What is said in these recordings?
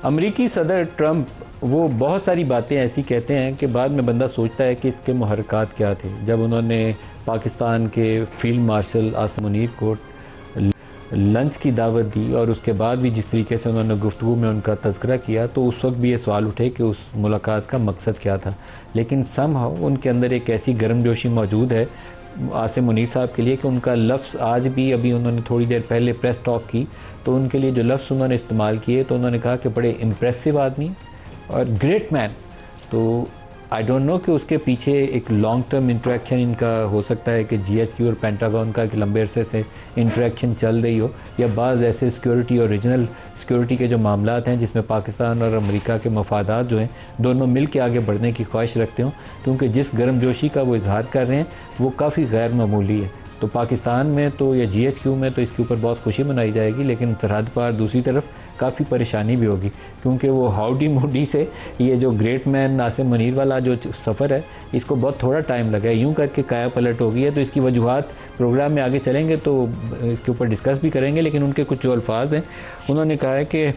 امریکی صدر ٹرمپ وہ بہت ساری باتیں ایسی کہتے ہیں کہ بعد میں بندہ سوچتا ہے کہ اس کے محرکات کیا تھے. جب انہوں نے پاکستان کے فیلڈ مارشل عاصم منیر کو لنچ کی دعوت دی اور اس کے بعد بھی جس طریقے سے انہوں نے گفتگو میں ان کا تذکرہ کیا، تو اس وقت بھی یہ سوال اٹھے کہ اس ملاقات کا مقصد کیا تھا. لیکن سم ہاؤ ان کے اندر ایک ایسی گرم جوشی موجود ہے عاصم منیر صاحب کے لیے کہ ان کا لفظ آج بھی، ابھی انہوں نے تھوڑی دیر پہلے پریس ٹاک کی تو ان کے لیے جو لفظ انہوں نے استعمال کیے تو انہوں نے کہا کہ بڑے امپریسو آدمی اور گریٹ مین. تو آئی ڈونٹ نو کہ اس کے پیچھے ایک لانگ ٹرم انٹریکشن ان کا ہو سکتا ہے کہ جی ایچ کیو اور پینٹاگون کا ایک لمبے عرصے سے انٹریکشن چل رہی ہو، یا بعض ایسے سیکیورٹی اور ریجنل سیکیورٹی کے جو معاملات ہیں جس میں پاکستان اور امریکہ کے مفادات جو ہیں دونوں مل کے آگے بڑھنے کی خواہش رکھتے ہوں، کیونکہ جس گرم جوشی کا وہ اظہار کر رہے ہیں وہ کافی غیر معمولی ہے. تو پاکستان میں تو یا جی ایچ کیو میں تو اس کے اوپر بہت خوشی منائی جائے گی، لیکن سرحد پار دوسری طرف کافی پریشانی بھی ہوگی، کیونکہ وہ ہاؤڈی موڈی سے یہ جو گریٹ مین عاصم منیر والا جو سفر ہے اس کو بہت تھوڑا ٹائم لگا ہے، یوں کر کے کایا پلٹ ہو گئی ہے. تو اس کی وجوہات پروگرام میں آگے چلیں گے تو اس کے اوپر ڈسکس بھی کریں گے. لیکن ان کے کچھ جو الفاظ ہیں، انہوں نے کہا ہے کہ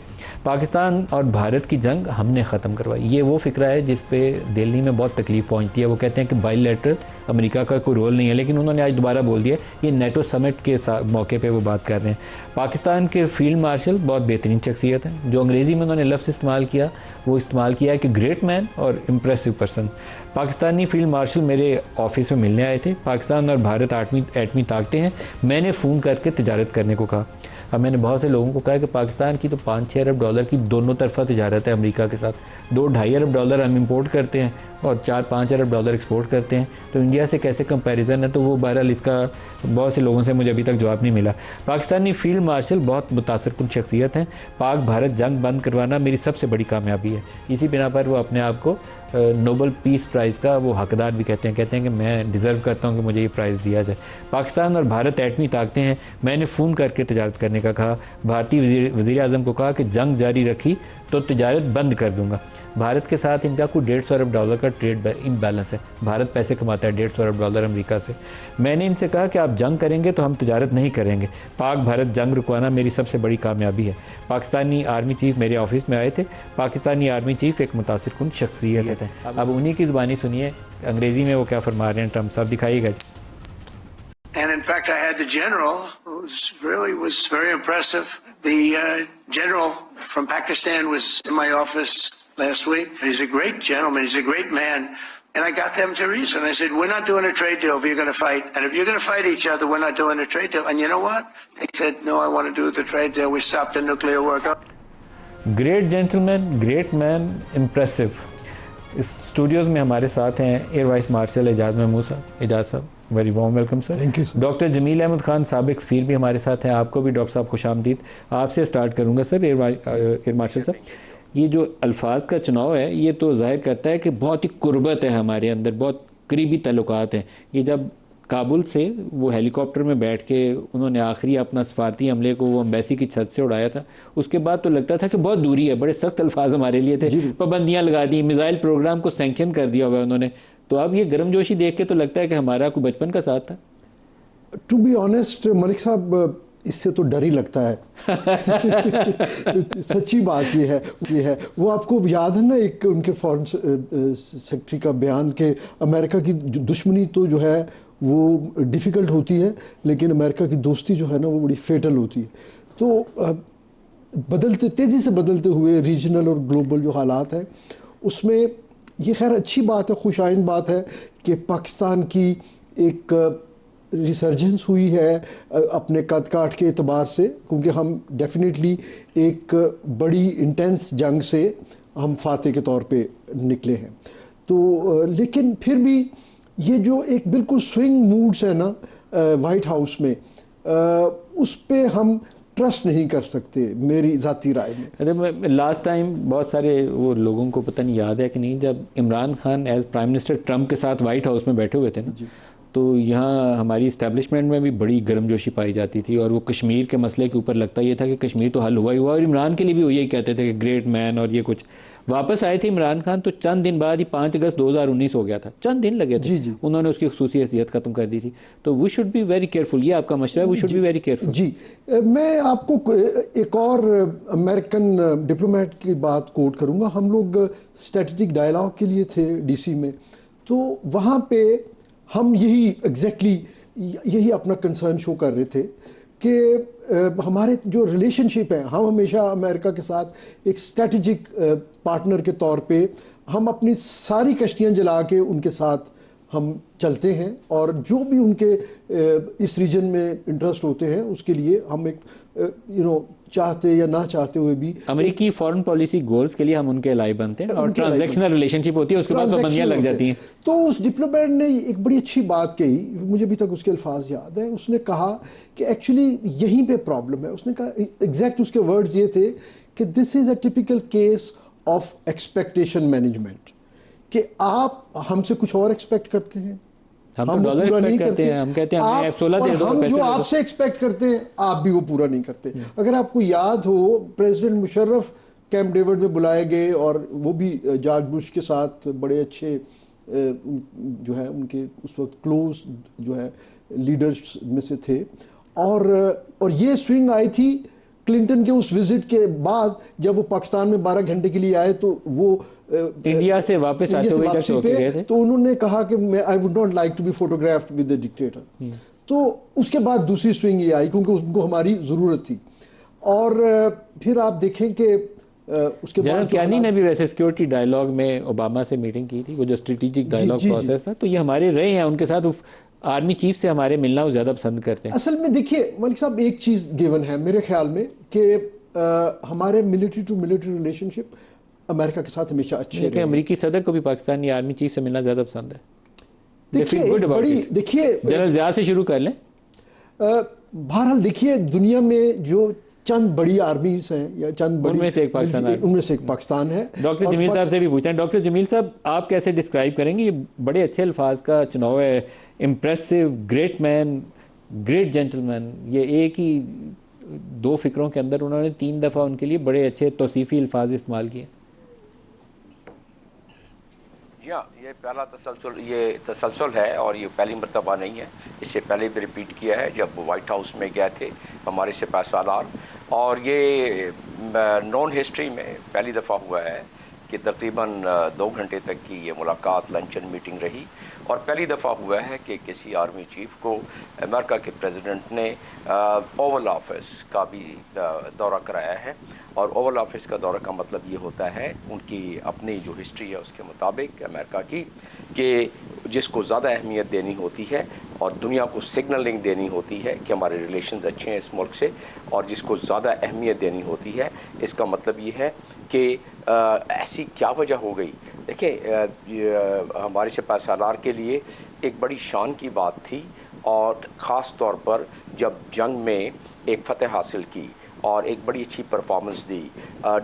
پاکستان اور بھارت کی جنگ ہم نے ختم کروائی. یہ وہ فکرہ ہے جس پہ دہلی میں بہت تکلیف پہنچتی ہے. وہ کہتے ہیں کہ بائی لیٹرل امریکہ کا کوئی رول نہیں ہے، لیکن انہوں نے آج دوبارہ بول دیا یہ نیٹو سمٹ کے موقع پہ وہ بات کر رہے ہیں. پاکستان کے فیلڈ مارشل بہت بہترین شخصیت ہیں. جو انگریزی میں انہوں نے لفظ استعمال کیا وہ استعمال کیا ہے کہ گریٹ مین اور impressive person. Pakistani field marshal میرے آفس میں ملنے آئے تھے. پاکستان اور بھارت ایٹمی طاقتیں ہیں، میں نے فون کر کے تجارت کرنے کو کہا. اب میں نے بہت سے لوگوں کو کہا کہ پاکستان کی تو 5-6 ارب ڈالر کی دونوں طرفہ تجارت ہے امریکہ کے ساتھ. 2-2.5 ارب ڈالر ہم امپورٹ کرتے ہیں اور 4-5 ارب ڈالر ایکسپورٹ کرتے ہیں. تو انڈیا سے کیسے کمپیریزن ہے؟ تو وہ بہرحال اس کا بہت سے لوگوں سے مجھے ابھی تک جواب نہیں ملا. پاکستانی فیلڈ مارشل بہت متاثر کن شخصیت ہیں. پاک بھارت جنگ بند کروانا میری سب سے بڑی کامیابی ہے. اسی بنا پر وہ اپنے آپ کو نوبل پیس پرائز کا وہ حقدار بھی کہتے ہیں کہ میں ڈیزرو کرتا ہوں کہ مجھے یہ پرائز دیا جائے. پاکستان اور بھارت ایٹمی طاقتیں ہیں، میں نے فون کر کے تجارت کرنے کا کہا. بھارتی وزیر اعظم کو کہا کہ جنگ جاری رکھی تو تجارت بند کر دوں گا. بھارت کے ساتھ ان کا کوئی 150 ارب ڈالر کا ٹریڈ امبیلنس ہے. بھارت پیسے کماتا ہے 150 ارب ڈالر امریکہ سے. میں نے ان سے کہا کہ آپ جنگ کریں گے تو ہم تجارت نہیں کریں گے. پاک بھارت جنگ رکوانا میری سب سے بڑی کامیابی ہے. پاکستانی آرمی چیف میرے آفس میں آئے تھے. پاکستانی آرمی چیف ایک متاثر کن شخصیت ہے. اب انہی کی زبانی سنیے انگریزی میں وہ کیا فرما رہے ہیں ٹرمپ صاحب. دکھائیے گا. And in fact, I had the general, who was very impressive. The general from Pakistan was in my office last week. He's a great gentleman. He's a great man. And I got them to reason. I said, we're not doing a trade deal if you're going to fight. And if you're going to fight each other, we're not doing a trade deal. And you know what? They said, no, I want to do the trade deal. We stopped the nuclear workup. Great gentleman, great man, impressive. اس studios میں ہمارے ساتھ ہیں air vice marshal Ijaz Mahmood Sahab. Ijaz Sahab very warm welcome sir. Thank you sir. Doctor Jamil Ahmed Khan سابق سفیر بھی ہمارے ساتھ ہیں. آپ کو بھی ڈاکٹر صاحب خوش آمدید. آپ سے اسٹارٹ کروں گا سر. ایئر مارشل صاحب، یہ جو الفاظ کا چناؤ ہے یہ تو ظاہر کرتا ہے کہ بہت ہی قربت ہے ہمارے اندر، بہت قریبی تعلقات ہیں. یہ جب کابل سے وہ ہیلی کاپٹر میں بیٹھ کے انہوں نے آخری اپنا سفارتی عملے کو وہ امبیسی کی چھت سے اڑایا تھا، اس کے بعد تو لگتا تھا کہ بہت دوری ہے. بڑے سخت الفاظ ہمارے لیے تھے. پابندیاں لگا دی، میزائل پروگرام کو سینکشن کر دیا ہوا انہوں نے. تو اب یہ گرم جوشی دیکھ کے تو لگتا ہے کہ ہمارا کوئی بچپن کا ساتھ تھا. ٹو بی آنیسٹ ملک صاحب، اس سے تو ڈر ہی لگتا ہے. سچی بات یہ ہے وہ آپ کو یاد ہے نا ایک ان کے فارن سیکرٹری کا بیان کہ امریکہ کی دشمنی تو جو ہے وہ ڈیفیکلٹ ہوتی ہے، لیکن امریکہ کی دوستی جو ہے نا وہ بڑی فیٹل ہوتی ہے. تو تیزی سے بدلتے ہوئے ریجنل اور گلوبل جو حالات ہیں اس میں یہ خیر اچھی بات ہے، خوش آئند بات ہے کہ پاکستان کی ایک ریسرجنس ہوئی ہے اپنے قد کاٹ کے اعتبار سے، کیونکہ ہم ڈیفینیٹلی ایک بڑی انٹینس جنگ سے ہم فاتح کے طور پہ نکلے ہیں. تو لیکن پھر بھی یہ جو ایک بالکل سوئنگ موڈز ہے نا وائٹ ہاؤس میں، اس پہ ہم ٹرسٹ نہیں کر سکتے میری ذاتی رائے میں. ارے لاسٹ ٹائم بہت سارے وہ لوگوں کو پتہ نہیں یاد ہے کہ نہیں، جب Imran Khan as prime minister Trump کے ساتھ وائٹ ہاؤس میں بیٹھے ہوئے تھے نا، تو یہاں ہماری اسٹیبلشمنٹ میں بھی بڑی گرم جوشی پائی جاتی تھی. اور وہ کشمیر کے مسئلے کے اوپر لگتا یہ تھا کہ کشمیر تو حل ہوا ہی ہوا، اور عمران کے لیے بھی وہ یہی کہتے تھے کہ گریٹ مین اور یہ کچھ. واپس آئے تھے عمران خان تو چند دن بعد ہی 5 اگست 2019 ہو گیا تھا, چند دن لگے تھے, انہوں نے اس کی خصوصی حیثیت ختم کر دی تھی. تو we should be very careful, یہ آپ کا مشورہ ہے, we should be very careful. جی میں آپ کو ایک اور امریکن ڈپلومیٹ کی بات کوٹ کروں گا. ہم لوگ اسٹریٹجک ڈائلاگ کے لیے تھے ڈی سی میں, تو وہاں پہ ہم یہی اپنا کنسرن شو کر رہے تھے کہ ہمارے جو ریلیشن شپ ہے, ہم ہمیشہ امریکہ کے ساتھ ایک اسٹریٹجک پارٹنر کے طور پہ ہم اپنی ساری کشتیاں جلا کے ان کے ساتھ ہم چلتے ہیں, اور جو بھی ان کے اس ریجن میں انٹرسٹ ہوتے ہیں اس کے لیے ہم ایک چاہتے یا نہ چاہتے ہوئے بھی امریکی فارن پالیسی گولز کے لیے ہم ان کے الائے بنتے ہیں, اور ٹرانزیکشنل ریلیشن شپ ہوتی ہے, اس کے بعد پابندیاں لگ جاتی ہیں. تو اس ڈپلومیٹ نے ایک بڑی اچھی بات کہی, مجھے ابھی تک اس کے الفاظ یاد ہیں. اس نے کہا کہ ایکچولی یہیں پہ پرابلم ہے. اس نے کہا ایگزیکٹ اس کے ورڈز یہ تھے کہ this is a typical case of expectation management, کہ آپ ہم سے کچھ اور ایکسپیکٹ کرتے ہیں, ہم ڈالر ایکسپیکٹ کرتے ہیں, ہم کہتے ہیں ہمیں F-16 دے دو, ہم جو آپ سے ایکسپیکٹ کرتے ہیں آپ بھی وہ پورا نہیں کرتے. اگر آپ کو یاد ہو, پریزیڈنٹ مشرف کیمپ ڈیوڈ میں بلائے گئے, اور وہ بھی جارج بش کے ساتھ بڑے اچھے جو ہے ان کے اس وقت کلوز جو ہے لیڈرز میں سے تھے, اور یہ سوئنگ آئی تھی کلنٹن کے اس وزٹ کے بعد, جب وہ پاکستان میں 12 گھنٹے کے لیے آئے تو وہ انڈیا سے واپس آتے ہوئے جب چوکے گئے تھے, تو انہوں نے کہا کہ I would not like to be photographed with the dictator. تو اس کے بعد دوسری سوئنگ یہ آئی کیونکہ ان کو ہماری ضرورت تھی. اور پھر آپ دیکھیں کہ اس کے بعد جنرل کینی نے بھی ویسے سیکیورٹی ڈائلاگ میں اوباما سے میٹنگ کی تھی, وہ جو اسٹریٹجک ڈائلاگ پروسیس تھا, تو یہ ہمارے رہے ہیں ان کے ساتھ. آرمی چیف سے ہمارے ملنا وہ زیادہ پسند کرتے ہیں. اصل میں دیکھیے ملک صاحب, ایک چیز گیون ہے میرے خیال میں کہ ہمارے ملٹری ٹو ملٹری ریلیشن شپ امریکہ کے ساتھ ہمیشہ اچھے رہے. امریکی صدر کو بھی پاکستانی آرمی چیف سے ملنا زیادہ پسند ہے. دیکھیے جنرل ضیاء سے شروع کر لیں. بہرحال دیکھیے دنیا میں جو چند بڑی آرمیز ہیں یا چند بڑی, ان میں سے ایک پاکستان ہے, ان میں سے ایک پاکستان ہے. ڈاکٹر جمیل صاحب سے بھی پوچھتے ہیں. ڈاکٹر جمیل صاحب, آپ کیسے ڈسکرائب کریں گے, یہ بڑے اچھے الفاظ کا چناؤ ہے, impressive, great man, great gentleman, یہ ایک ہی 2 فکروں کے اندر انہوں نے 3 دفعہ ان کے لیے بڑے اچھے توصیفی الفاظ استعمال کیے. جی ہاں, یہ پہلا تسلسل ہے, اور یہ پہلی مرتبہ نہیں ہے, اس سے پہلے بھی ریپیٹ کیا ہے جب وائٹ ہاؤس میں گئے تھے ہمارے سپہ سالار, اور یہ نون ہسٹری میں پہلی دفعہ ہوا ہے کہ تقریباً 2 گھنٹے تک کی یہ ملاقات لنچن میٹنگ رہی, اور پہلی دفعہ ہوا ہے کہ کسی آرمی چیف کو امریکہ کے پریزیڈنٹ نے اوول آفس کا بھی دورہ کرایا ہے. اور اوول آفس کا دورہ کا مطلب یہ ہوتا ہے ان کی اپنی جو ہسٹری ہے اس کے مطابق امریکہ کی, کہ جس کو زیادہ اہمیت دینی ہوتی ہے اور دنیا کو سگنلنگ دینی ہوتی ہے کہ ہمارے ریلیشنز اچھے ہیں اس ملک سے, اور جس کو زیادہ اہمیت دینی ہوتی ہے, اس کا مطلب یہ ہے کہ ایسی کیا وجہ ہو گئی. دیکھیں ہمارے سپہ سالار کے لیے ایک بڑی شان کی بات تھی, اور خاص طور پر جب جنگ میں ایک فتح حاصل کی اور ایک بڑی اچھی پرفارمنس دی.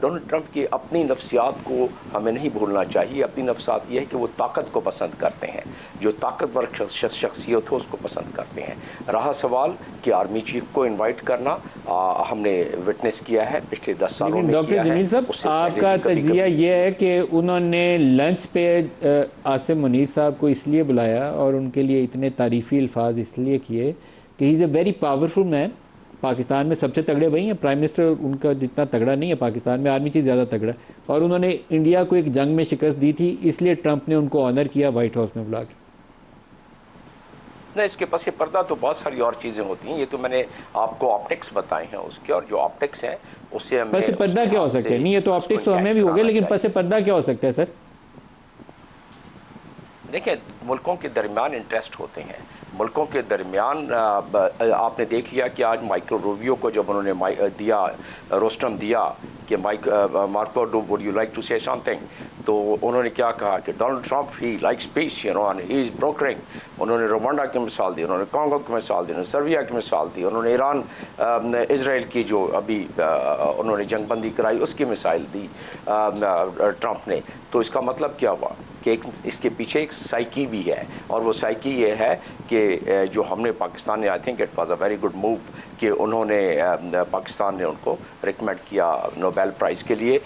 ڈونلڈ ٹرمپ کی اپنی نفسیات کو ہمیں نہیں بھولنا چاہیے. اپنی نفسیات یہ ہے کہ وہ طاقت کو پسند کرتے ہیں, جو طاقتور شخصیت ہو اس کو پسند کرتے ہیں. رہا سوال کہ آرمی چیف کو انوائٹ کرنا, ہم نے وٹنس کیا ہے پچھلے 10 سالوں میں. ڈاکٹر جمیل صاحب, آپ کا تجزیہ یہ ہے کہ انہوں نے لنچ پہ عاصم منیر صاحب کو اس لیے بلایا اور ان کے لیے اتنے تعریفی الفاظ اس لیے کیے کہ ہی از اے ویری پاورفل مین. پاکستان میں سب سے تگڑے وہی ہیں, پرائم منسٹر ان کا جتنا تگڑا نہیں ہے پاکستان میں, آرمی چیف زیادہ تگڑا, اور انہوں نے انڈیا کو ایک جنگ میں شکست دی تھی, اس لیے ٹرمپ نے ان کو آنر کیا وائٹ ہاؤس میں بلا کے. نہیں, اس کے پس پردہ تو بہت ساری اور چیزیں ہوتی ہیں. یہ تو میں نے آپ کو آپٹکس بتائے ہیں اس کے, اور جو آپٹکس ہیں اس سے ہمیں پس پردہ کیا ہو سکتا ہے. نہیں, یہ تو آپٹکس تو ہمیں بھی ہو گئے, لیکن پس پردہ کیا ہو سکتا ہے سر؟ دیکھیں, ملکوں کے درمیان انٹرسٹ ہوتے ہیں, ملکوں کے درمیان. آپ نے دیکھ لیا کہ آج مائیکرو روبیو کو جب انہوں نے دیا روسٹم دیا کہ Marco would you like to say something, تو انہوں نے کیا کہا کہ Donald Trump he likes peace, you know, and he is brokering. انہوں نے روانڈا کی مثال دی, انہوں نے کانگو کی مثال دی, انہوں نے سربیا کی مثال دی, انہوں نے ایران اسرائیل کی جو ابھی انہوں نے جنگ بندی کرائی اس کی مثال دی ٹرمپ نے. تو اس کا مطلب کیا ہوا کہ اس کے پیچھے ایک سائیکی بھی ہے, اور وہ سائیکی یہ ہے کہ جو ہم نے پاکستان نے, I think it was a very good move کہ انہوں نے پاکستان نے ان کو ریکمینڈ کیا نوبیل پرائز کے لیے.